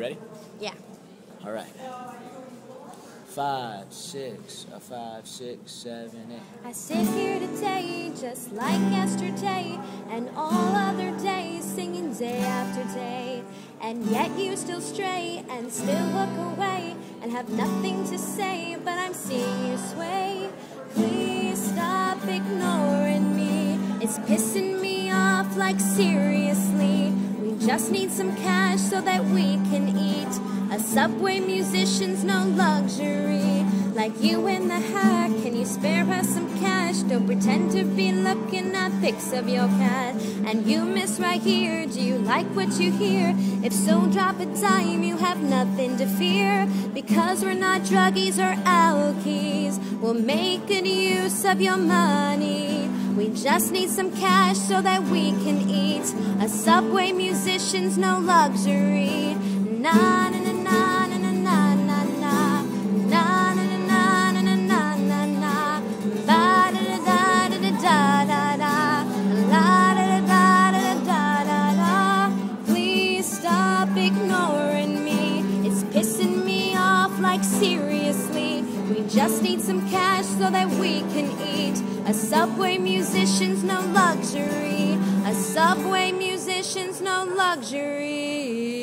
ready? Yeah. All right. 5, 6, 5, 6, 7, 8. I sit here today just like yesterday and all other days, singing day after day. And yet you still stray and still look away and have nothing to say, but I'm seeing you sway. Please stop ignoring me. It's pissing me off, like seriously. We just need some cash so that we can eat. A Subway musician's no luxury. Like you in the hack, can you spare us some cash? Don't pretend to be looking at pics of your cat. And you miss right here, do you like what you hear? If so, drop a dime, you have nothing to fear. Because we're not druggies or alkies, we'll make good use of your money. We just need some cash so that we can eat. A Subway musician's no luxury. Na na na na na na na na na na na na na na na na ba da da da da da da la da da da da da da. Please stop ignoring me. It's pissing me off, like seriously. We just need some cash so that we can eat. A Subway musician's no luxury. A Subway musician's no luxury.